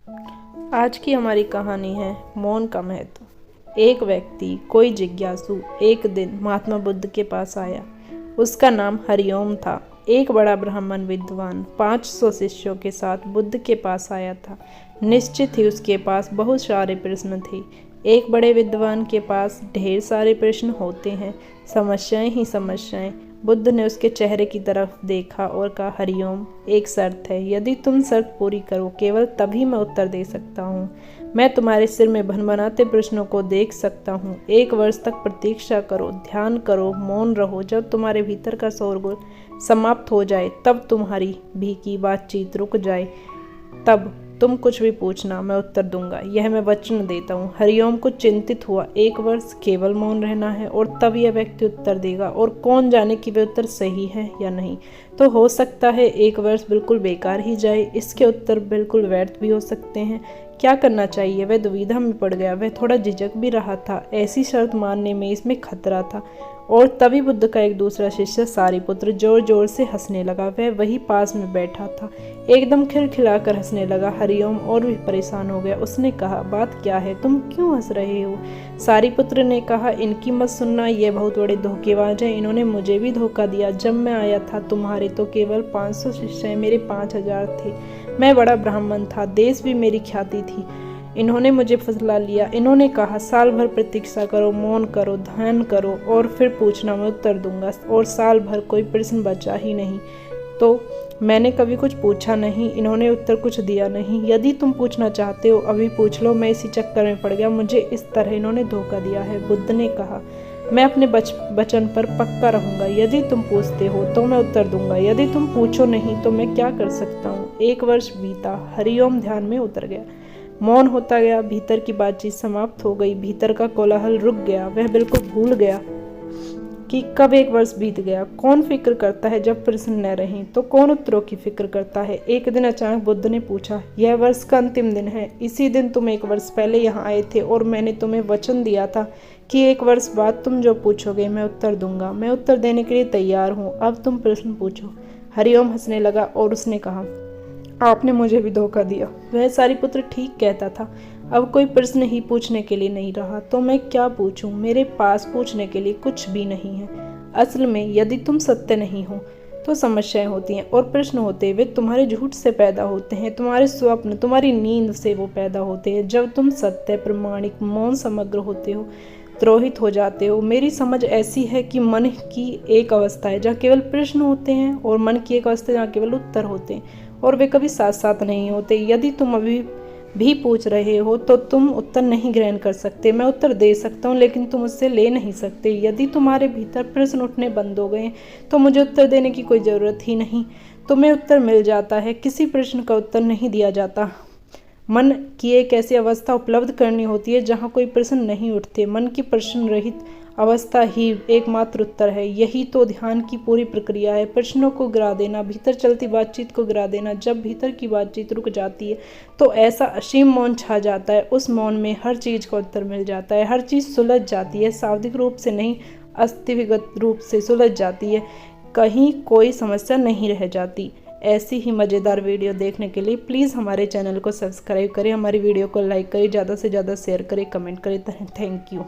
आज की हमारी कहानी है मौन का महत्व। एक व्यक्ति, कोई जिज्ञासु, एक दिन महात्मा बुद्ध के पास आया। उसका नाम हरिओम था। एक बड़ा ब्राह्मण विद्वान 500 शिष्यों के साथ बुद्ध के पास आया था। निश्चित ही उसके पास बहुत सारे प्रश्न थे। एक बड़े विद्वान के पास ढेर सारे प्रश्न होते हैं, समस्याएं ही समस्याएं। बुद्ध ने उसके चेहरे की तरफ देखा और कहा, हरिओम, एक शर्त है। यदि तुम शर्त पूरी करो, केवल तभी मैं उत्तर दे सकता हूँ। मैं तुम्हारे सिर में भनभनाते प्रश्नों को देख सकता हूँ। 1 वर्ष तक प्रतीक्षा करो, ध्यान करो, मौन रहो। जब तुम्हारे भीतर का शोरगुल समाप्त हो जाए, तब तुम्हारी भी की बातचीत रुक जाए, तब तुम कुछ भी पूछना, मैं उत्तर दूंगा। यह मैं वचन देता हूँ। हरिओम कुछ चिंतित हुआ। 1 वर्ष केवल मौन रहना है और तब यह व्यक्ति उत्तर देगा, और कौन जाने कि वह उत्तर सही है या नहीं। तो हो सकता है 1 वर्ष बिल्कुल बेकार ही जाए। इसके उत्तर बिल्कुल व्यर्थ भी हो सकते हैं। क्या करना चाहिए? वह दुविधा में पड़ गया। वह थोड़ा झिझक भी रहा था। ऐसी शर्त मानने में इसमें खतरा था। और तभी बुद्ध का एक दूसरा शिष्य सारिपुत्र जोर जोर से हंसने लगा। वह वही पास में बैठा था, एकदम खिलखिलाकर हंसने लगा। हरिओम और भी परेशान हो गया। उसने कहा, बात क्या है? तुम क्यों हंस रहे हो? सारिपुत्र ने कहा, इनकी मत सुनना, ये बहुत बड़े धोखेबाज हैं। इन्होंने मुझे भी धोखा दिया। जब मैं आया था, तुम्हारे तो केवल 500 शिष्य हैं, मेरे 5000 थे। मैं बड़ा ब्राह्मण था, देश भी मेरी ख्याति थी। इन्होंने मुझे फुसला लिया। इन्होंने कहा, साल भर प्रतीक्षा करो, मौन करो, ध्यान करो और फिर पूछना, मैं उत्तर दूंगा। और साल भर कोई प्रश्न बचा ही नहीं। तो मैंने कभी कुछ पूछा नहीं, इन्होंने उत्तर कुछ दिया नहीं। यदि तुम पूछना चाहते हो, अभी पूछ लो। मैं इसी चक्कर में पड़ गया, मुझे इस तरह इन्होंने धोखा दिया है। बुद्ध ने कहा, मैं अपने वचन पर पक्का रहूंगा। यदि तुम पूछते हो तो मैं उत्तर दूंगा, यदि तुम पूछो नहीं तो मैं क्या कर सकता हूँ। 1 वर्ष बीता। हरिओम ध्यान में उतर गया। मौन होता गया। भीतर की बातचीत समाप्त हो गई। भीतर का कोलाहल रुक गया। वह बिल्कुल भूल गया कि कब 1 वर्ष बीत गया। कौन फिक्र करता है जब प्रश्न न रहें, तो कौन उत्तरों की फिक्र करता है। एक दिन अचानक बुद्ध ने पूछा, यह वर्ष का अंतिम दिन है। इसी दिन तुम 1 वर्ष पहले यहाँ आए थे और मैंने तुम्हें वचन दिया था कि 1 वर्ष बाद तुम जो पूछोगे मैं उत्तर दूंगा। मैं उत्तर देने के लिए तैयार हूँ। अब तुम प्रश्न पूछो। हरिओम हंसने लगा और उसने कहा, आपने मुझे भी धोखा दिया। वह सारिपुत्र ठीक कहता था। अब कोई प्रश्न ही पूछने के लिए नहीं रहा, तो मैं क्या पूछूं? मेरे पास पूछने के लिए कुछ भी नहीं है। असल में यदि तुम सत्य नहीं हो तो समस्याएं होती हैं, और प्रश्न होते वे तुम्हारे झूठ से पैदा होते हैं, तुम्हारे स्वप्न, तुम्हारी नींद से वो पैदा होते हैं। जब तुम सत्य, प्रमाणिक, मौन, समग्र होते हो, द्रोहित हो जाते हो। मेरी समझ ऐसी है कि मन की एक अवस्था है जहाँ केवल प्रश्न होते हैं, और मन की एक अवस्था जहाँ केवल उत्तर होते हैं, और वे कभी साथ साथ नहीं होते। यदि तुम अभी भी पूछ रहे हो तो तुम उत्तर नहीं ग्रहण कर सकते। मैं उत्तर दे सकता हूँ, लेकिन तुम उससे ले नहीं सकते। यदि तुम्हारे भीतर प्रश्न उठने बंद हो गए तो मुझे उत्तर देने की कोई ज़रूरत ही नहीं। तुम्हें उत्तर मिल जाता है, किसी प्रश्न का उत्तर नहीं दिया जाता। मन की एक ऐसी अवस्था उपलब्ध करनी होती है जहाँ कोई प्रश्न नहीं उठते। मन की प्रश्न रहित अवस्था ही एकमात्र उत्तर है। यही तो ध्यान की पूरी प्रक्रिया है। प्रश्नों को गिरा देना, भीतर चलती बातचीत को गिरा देना। जब भीतर की बातचीत रुक जाती है तो ऐसा असीम मौन छा जाता है। उस मौन में हर चीज़ का उत्तर मिल जाता है। हर चीज़ सुलझ जाती है, शाब्दिक रूप से नहीं, अस्तित्वगत रूप से सुलझ जाती है। कहीं कोई समस्या नहीं रह जाती। ऐसी ही मज़ेदार वीडियो देखने के लिए प्लीज़ हमारे चैनल को सब्सक्राइब करें, हमारी वीडियो को लाइक करें, ज़्यादा से ज़्यादा शेयर करें, कमेंट करें। Thank you.